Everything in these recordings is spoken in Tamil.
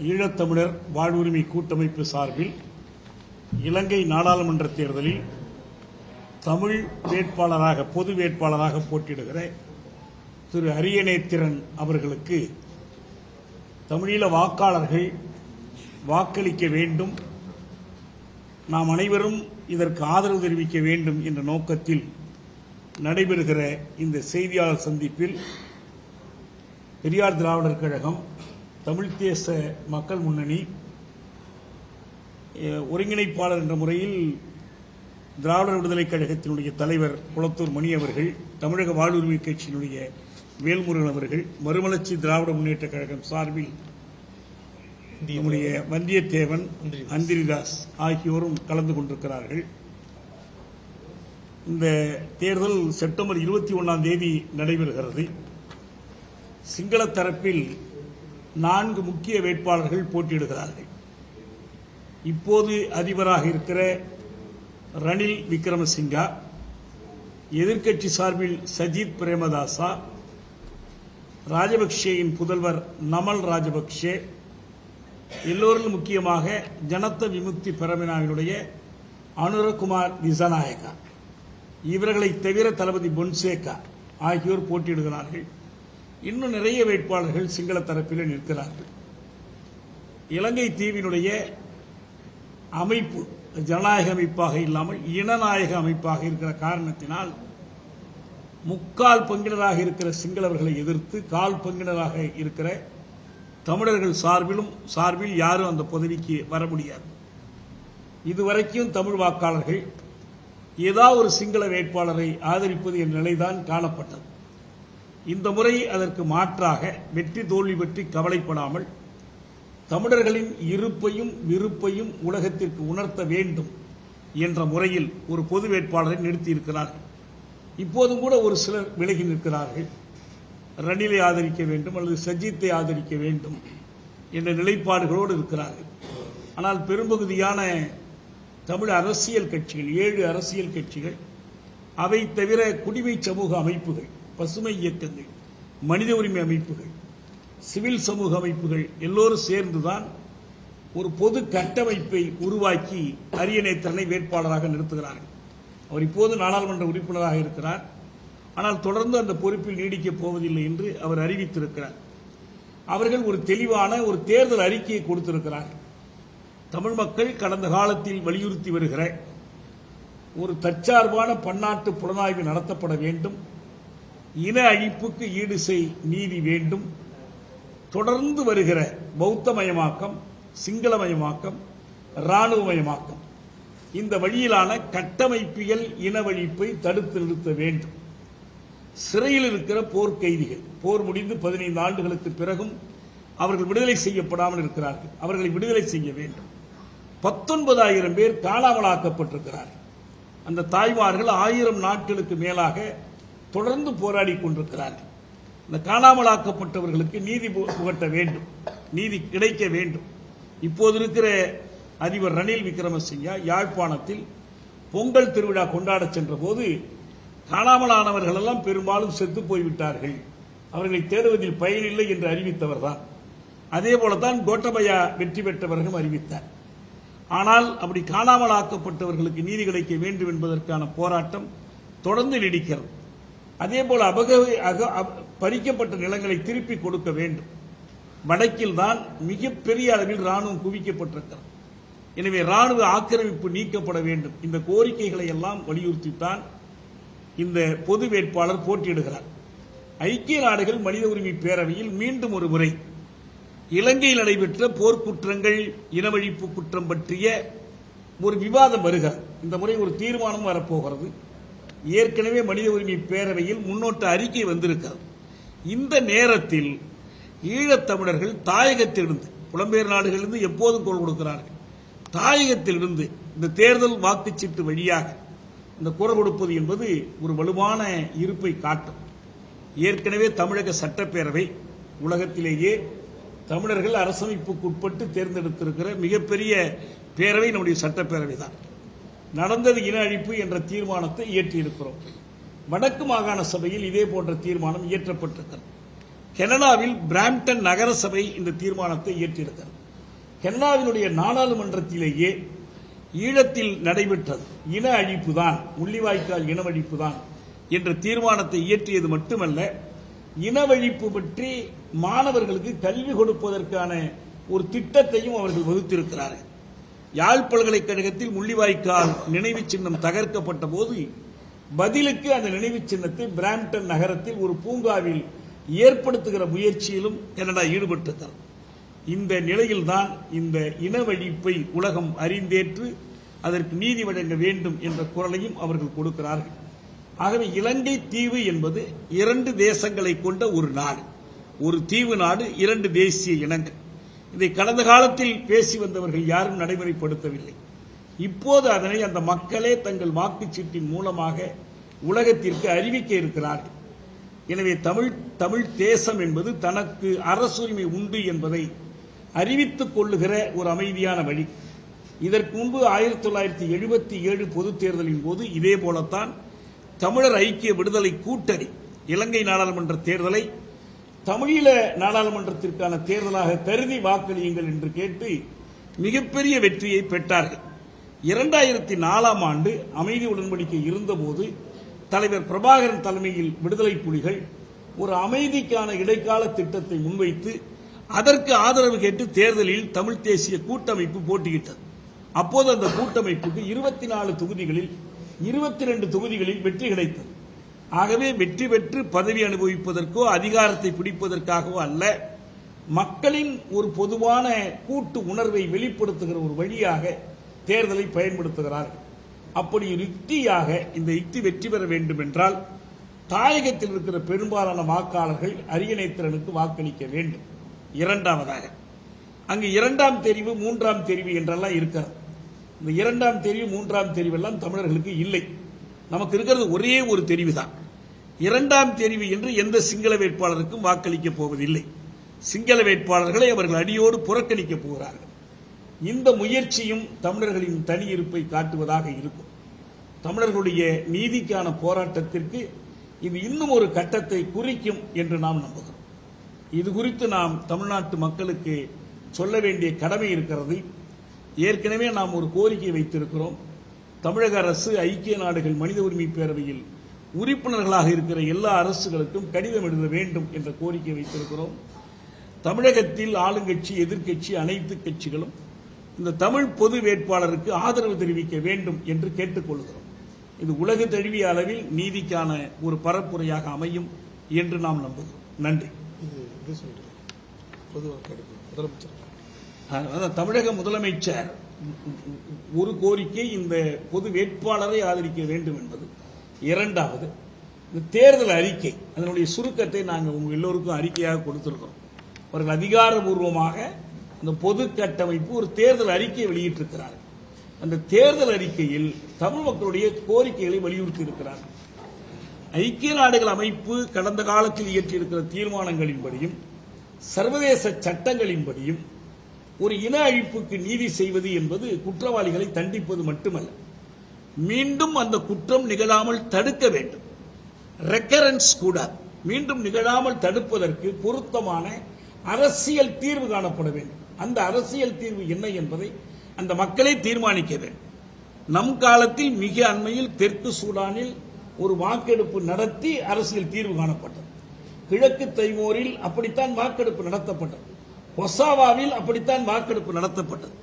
ஈழத்தமிழர் வாழ்வுரிமை கூட்டமைப்பு சார்பில் இலங்கை நாடாளுமன்ற தேர்தலில் தமிழ் வேட்பாளராக பொது வேட்பாளராக போட்டியிடுகிற திரு அரியநேத்திரன் அவர்களுக்கு தமிழீழ வாக்காளர்கள் வாக்களிக்க வேண்டும், நாம் அனைவரும் இதற்கு ஆதரவு தெரிவிக்க வேண்டும் என்ற நோக்கத்தில் நடைபெறுகிற இந்த செய்தியாளர் சந்திப்பில் பெரியார் திராவிடர் கழகம், தமிழ் தேச மக்கள் முன்னணி ஒருங்கிணைப்பாளர் என்ற முறையில் திராவிடர் விடுதலை கழகத்தினுடைய தலைவர் குளத்தூர் மணி அவர்கள், தமிழக வாழ்வுரிமை கட்சியினுடைய வேல்முருகன் அவர்கள், மறுமலர்ச்சி திராவிட முன்னேற்ற கழகம் சார்பில் நம்முடைய வந்தியத்தேவன், அந்திரிதாஸ் ஆகியோரும் கலந்து கொண்டிருக்கிறார்கள். இந்த தேர்தல் செப்டம்பர் 21 நடைபெறுகிறது. சிங்கள தரப்பில் 4 முக்கிய வேட்பாளர்கள் போட்டியிடுகிறார்கள். இப்போது அதிபராக இருக்கிற ரணில் விக்ரமசிங்கா, எதிர்க்கட்சி சார்பில் சஜித் பிரேமதாசா, ராஜபக்சேயின் புதல்வர் நமல் ராஜபக்சே, எல்லோரிலும் முக்கியமாக ஜனத்த விமுக்தி பெரமுனாவினுடைய அனுரகுமார் திசாநாயக்கா, இவர்களை தவிர தளபதி பொன்சேகா ஆகியோர் போட்டியிடுகிறார்கள். இன்னும் நிறைய வேட்பாளர்கள் சிங்கள தரப்பில் நிற்கிறார்கள். இலங்கை தீவினுடைய அமைப்பு ஜனநாயக அமைப்பாக இல்லாமல் இனநாயக அமைப்பாக இருக்கிற காரணத்தினால் முக்கால் பங்கினராக இருக்கிற சிங்களவர்களை எதிர்த்து கால் பங்கினராக இருக்கிற தமிழர்கள் சார்பில் யாரும் அந்த பதவிக்கு வர முடியாது. இதுவரைக்கும் தமிழ் வாக்காளர்கள் ஏதாவது ஒரு சிங்கள வேட்பாளரை ஆதரிப்பது என்ற நிலைதான் காணப்பட்டது. இந்த முறை அதற்கு மாற்றாக வெற்றி தோல்வி பற்றி கவலைப்படாமல் தமிழர்களின் இருப்பையும் விருப்பையும் உலகத்திற்கு உணர்த்த வேண்டும் என்ற முறையில் ஒரு பொது வேட்பாளரை நிறுத்தியிருக்கிறார்கள். இப்போதும் கூட ஒரு சிலர் விலகி நிற்கிறார்கள். ரணிலை ஆதரிக்க வேண்டும் அல்லது சஜித்தை ஆதரிக்க வேண்டும் என்ற நிலைப்பாடுகளோடு இருக்கிறார்கள். ஆனால் பெரும்பகுதியான தமிழ் அரசியல் கட்சிகள், 7 அரசியல் கட்சிகள், அவை தவிர குடிமை சமூக அமைப்புகள், பசுமை இயக்கங்கள், மனித உரிமை அமைப்புகள், சிவில் சமூக அமைப்புகள் எல்லோரும் சேர்ந்துதான் ஒரு பொது கட்டமைப்பை உருவாக்கி அரியநேத்திரனை வேட்பாளராக நிறுத்துகிறார்கள். அவர் இப்போது நாடாளுமன்ற உறுப்பினராக இருக்கிறார். ஆனால் தொடர்ந்து அந்த பொறுப்பில் நீடிக்கப் போவதில்லை என்று அவர் அறிவித்திருக்கிறார். அவர்கள் ஒரு தெளிவான ஒரு தேர்தல் அறிக்கையை கொடுத்திருக்கிறார்கள். தமிழ் மக்கள் கடந்த காலத்தில் வலியுறுத்தி வருகிற ஒரு தற்சார்பான பன்னாட்டு புலனாய்வு நடத்தப்பட வேண்டும், இன அழிப்புக்கு ஈடு செய் நீதி வேண்டும், தொடர்ந்து வருகிற பௌத்தமயமாக்கம், சிங்களமயமாக்கம், இராணுவமயமாக்கம், இந்த வழியிலான கட்டமைப்பியல் இனவழிப்பை தடுத்து நிறுத்த வேண்டும், சிறையில் இருக்கிற போர் கைதிகள், போர் முடிந்து 15 ஆண்டுகளுக்கு பிறகும் அவர்கள் விடுதலை செய்யப்படாமல் இருக்கிறார்கள், அவர்களை விடுதலை செய்ய வேண்டும். 19,000 பேர் காணாமலாக்கப்பட்டிருக்கிறார்கள். அந்த தாய்மார்கள் 1000 நாட்களுக்கு மேலாக தொடர்ந்து போராடி கொண்டிருக்கிறார்கள். இந்த காணாமலாக்கப்பட்டவர்களுக்கு நீதி புகட்ட வேண்டும், நீதி கிடைக்க வேண்டும். இப்போது இருக்கிற அதிபர் ரணில் விக்ரமசிங்கா யாழ்ப்பாணத்தில் பொங்கல் திருவிழா கொண்டாட சென்ற போது காணாமலானவர்கள் எல்லாம் பெரும்பாலும் செத்து போய்விட்டார்கள், அவர்களை தேடுவதில் பயனில்லை என்று அறிவித்தவர் தான். அதே போலதான் கோட்டபயா வெற்றி பெற்றவர்களும் அறிவித்தார். ஆனால் அப்படி காணாமலாக்கப்பட்டவர்களுக்கு நீதி கிடைக்க வேண்டும் என்பதற்கான போராட்டம் தொடர்ந்து நீடிக்கிறது. அதேபோல பறிக்கப்பட்ட நிலங்களை திருப்பி கொடுக்க வேண்டும். வடக்கில் தான் மிகப்பெரிய அளவில் ராணுவம் குவிக்கப்பட்டிருக்கிறது. எனவே ராணுவ ஆக்கிரமிப்பு நீக்கப்பட வேண்டும். இந்த கோரிக்கைகளை எல்லாம் வலியுறுத்தித்தான் இந்த பொது வேட்பாளர் போட்டியிடுகிறார். ஐக்கிய நாடுகள் மனித உரிமை பேரவையில் மீண்டும் ஒரு முறை இலங்கையில் நடைபெற்ற போர்க்குற்றங்கள், இனவழிப்பு குற்றம் பற்றிய ஒரு விவாதம் வருகிறது. இந்த முறை ஒரு தீர்மானம் வரப்போகிறது. ஏற்கனவே மனித உரிமை பேரவையில் முன்னோட்ட அறிக்கை வந்திருக்கிறது. இந்த நேரத்தில் ஈழத்தமிழர்கள் தாயகத்திலிருந்து, புலம்பெயர் நாடுகளிலிருந்து எப்போதும் குரல் கொடுக்கிறார்கள், தாயகத்திலிருந்து இந்த தேர்தல் வாக்குச்சீட்டு வழியாக இந்த குரல் கொடுப்பது என்பது ஒரு வலுவான இருப்பை காட்டும். ஏற்கனவே தமிழக சட்டப்பேரவை உலகத்திலேயே தமிழர்கள் அரசமைப்புக்கு உட்பட்டு தேர்ந்தெடுத்திருக்கிற மிகப்பெரிய பேரவை நம்முடைய சட்டப்பேரவை தான். நடந்தது இன அழிப்பு என்ற தீர்மானத்தை இயற்றியிருக்கிறோம். வடக்கு மாகாண சபையில் இதே போன்ற தீர்மானம் இயற்றப்பட்டிருக்கிறது. கனடாவில் பிராம்டன் நகர சபை இந்த தீர்மானத்தை இயற்றியிருக்கிறது. கனடாவினுடைய நாடாளுமன்றத்திலேயே ஈழத்தில் நடைபெற்றது இன அழிப்பு தான், முள்ளிவாய்க்கால் இனவழிப்பு தான் என்ற தீர்மானத்தை இயற்றியது மட்டுமல்ல, இனவழிப்பு பற்றி மாணவர்களுக்கு கல்வி கொடுப்பதற்கான ஒரு திட்டத்தையும் அவர்கள் வகுத்திருக்கிறார்கள். யாழ் பல்கலைக்கழகத்தில் முள்ளிவாய்க்கால் நினைவு சின்னம் தகர்க்கப்பட்ட போது பதிலுக்கு அந்த நினைவு சின்னத்தை பிராம்டன் நகரத்தில் ஒரு பூங்காவில் ஏற்படுத்துகிற முயற்சியிலும் கனடா ஈடுபட்டிருக்கிறது. இந்த நிலையில்தான் இந்த இனவழிப்பை உலகம் அறிந்தேற்று அதற்கு நீதி வழங்க வேண்டும் என்ற குரலையும் அவர்கள் கொடுக்கிறார்கள். ஆகவே இலங்கை தீவு என்பது 2 தேசங்களை கொண்ட ஒரு நாடு, ஒரு தீவு நாடு, 2 தேசிய இனங்கள். இதை கடந்த காலத்தில் பேசி வந்தவர்கள் யாரும் நடைமுறைப்படுத்தவில்லை. இப்போது அதனை அந்த மக்களே தங்கள் வாக்குச்சீட்டின் மூலமாக உலகத்திற்கு அறிவிக்க இருக்கிறார்கள். எனவே தமிழ் தேசம் என்பது தனக்கு அரசுரிமை உண்டு என்பதை அறிவித்துக் கொள்ளுகிற ஒரு அமைதியான வழி. இதற்கு முன்பு 1977 பொதுத் தேர்தலின் போது இதே போலத்தான் தமிழர் ஐக்கிய விடுதலை கூட்டணி இலங்கை நாடாளுமன்ற தேர்தலை தமிழீழ நாடாளுமன்றத்திற்கான தேர்தலாக கருதி வாக்களியுங்கள் என்று கேட்டு மிகப்பெரிய வெற்றியை பெற்றார்கள். 2004ஆம் ஆண்டு அமைதி உடன்படிக்கை இருந்தபோது தலைவர் பிரபாகரன் தலைமையில் விடுதலை புலிகள் ஒரு அமைதிக்கான இடைக்கால திட்டத்தை முன்வைத்து அதற்கு ஆதரவு கேட்டு தேர்தலில் தமிழ் தேசிய கூட்டமைப்பு போட்டியிட்டது. அப்போது அந்த கூட்டமைப்புக்கு 24 தொகுதிகளில் 22 தொகுதிகளில் வெற்றி கிடைத்தது. ஆகவே வெற்றி பெற்று பதவி அனுபவிப்பதற்கோ அதிகாரத்தை பிடிப்பதற்காகவோ அல்ல, மக்களின் ஒரு பொதுவான கூட்டு உணர்வை வெளிப்படுத்துகிற ஒரு வழியாக தேர்தலை பயன்படுத்துகிறார்கள். அப்படி ஒரு யுக்தியாக இந்த யுக்தி வெற்றி பெற வேண்டும் என்றால் தாயகத்தில் இருக்கிற பெரும்பாலான வாக்காளர்கள் அரியணைத்திறனுக்கு வாக்களிக்க வேண்டும். இரண்டாவதாக அங்கு 2ஆம் தெரிவு 3ஆம் தெரிவு என்றெல்லாம் இருக்கிறது. இந்த 2ஆம் தெரிவு 3ஆம் தெரிவெல்லாம் தமிழர்களுக்கு இல்லை. நமக்கு இருக்கிறது ஒரே ஒரு தெரிவு தான். 2ஆம் தெரிவு என்று எந்த சிங்கள வேட்பாளருக்கும் வாக்களிக்கப் போவதில்லை. சிங்கள வேட்பாளர்களை அவர்கள் அடியோடு புறக்கணிக்கப் போகிறார்கள். இந்த முயற்சியும் தமிழர்களின் தனி இருப்பை காட்டுவதாக இருக்கும். தமிழர்களுடைய நீதிக்கான போராட்டத்திற்கு இது இன்னும் ஒரு கட்டத்தை குறிக்கும் என்று நாம் நம்புகிறோம். இது குறித்து நாம் தமிழ்நாட்டு மக்களுக்கு சொல்ல வேண்டிய கடமை இருக்கிறது. ஏற்கனவே நாம் ஒரு கோரிக்கை வைத்திருக்கிறோம். தமிழக அரசு ஐக்கிய நாடுகள் மனித உரிமை பேரவையில் உறுப்பினர்களாக இருக்கிற எல்லா அரசுகளுக்கும் கடிதம் எழுத வேண்டும் என்ற கோரிக்கை வைத்திருக்கிறோம். தமிழகத்தில் ஆளுங்கட்சி எதிர்க்கட்சி அனைத்து கட்சிகளும் இந்த தமிழ் பொது வேட்பாளருக்கு ஆதரவு தெரிவிக்க வேண்டும் என்று கேட்டுக்கொள்கிறோம். இது உலக தழுவிய அளவில் நீதிக்கான ஒரு பரப்புரையாக அமையும் என்று நாம் நம்புகிறோம். நன்றி. தமிழக முதலமைச்சர் ஒரு கோரிக்கை இந்த பொது வேட்பாளரை ஆதரிக்க வேண்டும் என்பது. இரண்டாவது, இந்த தேர்தல் அறிக்கை அதனுடைய சுருக்கத்தை நாங்கள் உங்க எல்லோருக்கும் அறிக்கையாக கொடுத்திருக்கிறோம். அவர்கள் அதிகாரபூர்வமாக அந்த பொது கட்டமைப்பு ஒரு தேர்தல் அறிக்கையை வெளியிட்டிருக்கிறார்கள். அந்த தேர்தல் அறிக்கையில் தமிழ் மக்களுடைய கோரிக்கைகளை வலியுறுத்தி இருக்கிறார்கள். ஐக்கிய நாடுகள் அமைப்பு கடந்த காலத்தில் இயற்றியிருக்கிற தீர்மானங்களின்படியும் சர்வதேச சட்டங்களின்படியும் ஒரு இன அழிப்புக்கு நீதி செய்வது என்பது குற்றவாளிகளை தண்டிப்பது மட்டுமல்ல, மீண்டும் அந்த குற்றம் நிகழாமல் தடுக்க வேண்டும். ரெக்கரன்ஸ் கூடாது. மீண்டும் நிகழாமல் தடுப்பதற்கு பொருத்தமான அரசியல் தீர்வு காணப்பட வேண்டும். அந்த அரசியல் தீர்வு என்ன என்பதை அந்த மக்களே தீர்மானிக்க வேண்டும். நம் காலத்தில் மிக அண்மையில் தெற்கு சூடானில் ஒரு வாக்கெடுப்பு நடத்தி அரசியல் தீர்வு காணப்பட்டது. கிழக்கு தைமோரில் அப்படித்தான் வாக்கெடுப்பு நடத்தப்பட்டது. கொசாவாவில் அப்படித்தான் வாக்கெடுப்பு நடத்தப்பட்டது.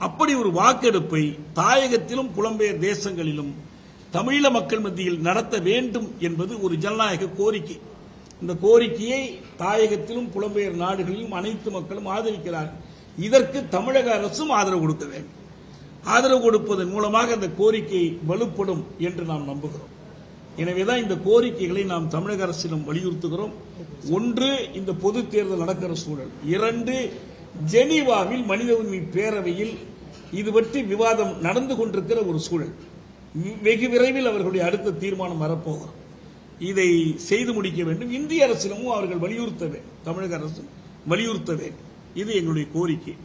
அப்படி ஒரு வாக்கெடுப்பை தாயகத்திலும் புலம்பெயர் தேசங்களிலும் தமிழீழ மக்கள் மத்தியில் நடத்த வேண்டும் என்பது ஒரு ஜனநாயக கோரிக்கை. இந்த கோரிக்கையை தாயகத்திலும் புலம்பெயர் நாடுகளிலும் அனைத்து மக்களும் ஆதரிக்கிறார்கள். இதற்கு தமிழக அரசும் ஆதரவு கொடுக்க வேண்டும். ஆதரவு கொடுப்பதன் மூலமாக அந்த கோரிக்கை வலுப்படும் என்று நாம் நம்புகிறோம். எனவேதான் இந்த கோரிக்கைகளை நாம் தமிழக அரசிடம் வலியுறுத்துகிறோம். ஒன்று, இந்த பொது தேர்தல் நடக்கிற சூழல். 2, ஜெனீவாவில் மனித உரிமை பேரவையில் இது பற்றி விவாதம் நடந்து கொண்டிருக்கிற ஒரு சூழல். வெகு விரைவில் அவர்களுடைய அடுத்த தீர்மானம் வரப்போகிறோம். இதை செய்து முடிக்க வேண்டும். இந்திய அரசிடமும் அவர்கள் வலியுறுத்த வேண்டும், தமிழக அரசு வலியுறுத்த வேண்டும். இது எங்களுடைய கோரிக்கை.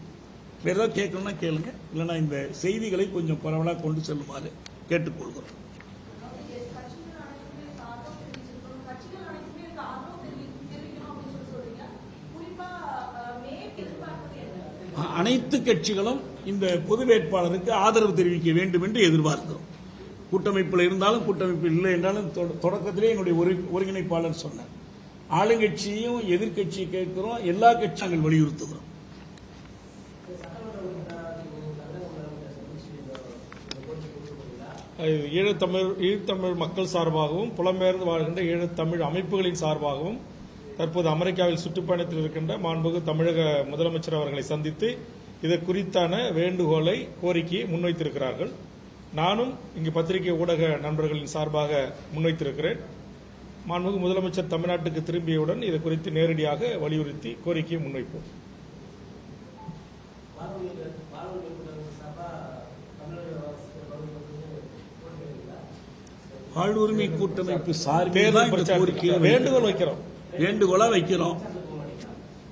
வேற ஏதாவது கேட்கணும்னா கேளுங்க, இல்லைன்னா இந்த செய்திகளை கொஞ்சம் பரவலாக கொண்டு செல்லுமாறு கேட்டுக்கொள்கிறோம். அனைத்து கட்சிகளும் இந்த பொது வேட்பாளருக்கு ஆதரவு தெரிவிக்க வேண்டும் என்று எதிர்பார்க்கிறோம். கூட்டமைப்பில் இருந்தாலும் கூட்டமைப்பில் இல்லை என்றாலும் தொடக்கத்திலே என்னுடைய ஒருங்கிணைப்பாளர் சொன்னார், ஆளுங்கட்சியும் எதிர்கட்சியை கேட்கிறோம், எல்லா கட்சியும் நாங்கள் வலியுறுத்துகிறோம். ஈழத்தமிழ் மக்கள் சார்பாகவும் புலம்பெயர்ந்து வாழ்கின்ற ஈழத்தமிழ் அமைப்புகளின் சார்பாகவும் தற்போது அமெரிக்காவில் சுற்றுப்பயணத்தில் இருக்கின்ற மாண்புமிகு தமிழக முதலமைச்சர் அவர்களை சந்தித்து இது குறித்தான வேண்டுகோளை கோரிக்கையை முன்வைத்திருக்கிறார்கள். நானும் இங்கு பத்திரிகை ஊடக நண்பர்களின் சார்பாக முன்வைத்திருக்கிறேன். மாண்புமிகு முதலமைச்சர் தமிழ்நாட்டுக்கு திரும்பியவுடன் இது குறித்து நேரடியாக வலியுறுத்தி கோரிக்கையை முன்வைப்போம். வாழ்வுரிமை கூட்டமைப்பு சார்பில் வேண்டுகோள் வைக்கிறோம், வேண்டுகோளா வைக்கிறோம்.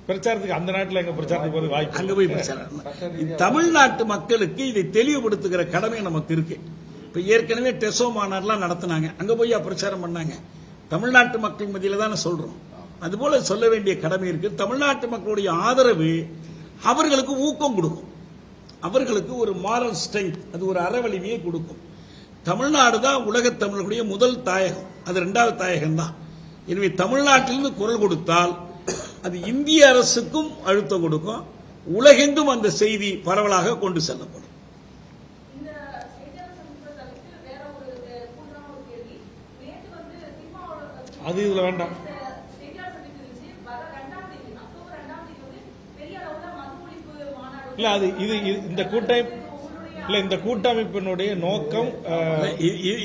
பிரச்சாரத்துக்கு அந்த நாட்டில் எங்க பிரச்சாரத்துக்கு போது வாய்ப்பு அங்க போய் பிரச்சாரம். தமிழ்நாட்டு மக்களுக்கு இதை தெளிவுபடுத்துகிற கடமை நமக்கு இருக்கு. இப்ப ஏற்கனவே டெசோ மாநாடுலாம் நடத்தினாங்க, அங்க போய் பிரச்சாரம் பண்ணாங்க. தமிழ்நாட்டு மக்கள் மத்தியில தானே சொல்றோம், அதுபோல சொல்ல வேண்டிய கடமை இருக்கு. தமிழ்நாட்டு மக்களுடைய ஆதரவு அவர்களுக்கு ஊக்கம் கொடுக்கும், அவர்களுக்கு ஒரு மாரல் ஸ்ட்ரென்த், அது ஒரு அறவலிமையை கொடுக்கும். தமிழ்நாடு தான் உலகத் தமிழர்களுடைய முதல் தாயகம், அது இரண்டாவது தாயகம் தான். எனவே தமிழ்நாட்டிலிருந்து குரல் கொடுத்தால் அது இந்திய அரசுக்கும் அழுத்தம் கொடுக்கும், உலகெங்கும் அந்த செய்தி பரவலாக கொண்டு செல்லப்படும். அது இதுல வேண்டாம். இல்ல அது இது இந்த கூட்டமைப்பு இல்ல, இந்த கூட்டமைப்பினுடைய நோக்கம்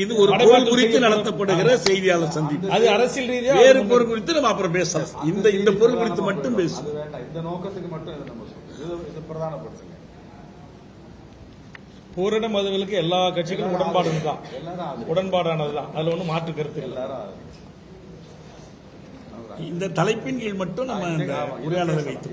இது ஒரு பொருள் குறித்து நடத்தப்படுகிற செய்தியாளர் சந்திப்பு. அது அரசியல் ரீதியாக வேறு பொருள் குறித்து நம்ம அப்புறம் பேசலாம். இந்த பொருள் குறித்து மட்டும் பேசுவோம். இந்த நோக்கத்துக்கு மட்டும் இது பிரதானப்படுத்துங்க. பூரண மதுவிலக்கு எல்லா கட்சிகளும் உடன்பாடானதுதான், அதுல ஒன்றும் மாற்று கருத்து இல்லை. இந்த தலைப்பின் கீழ் மட்டும் நம்ம உரையாடலை வைத்து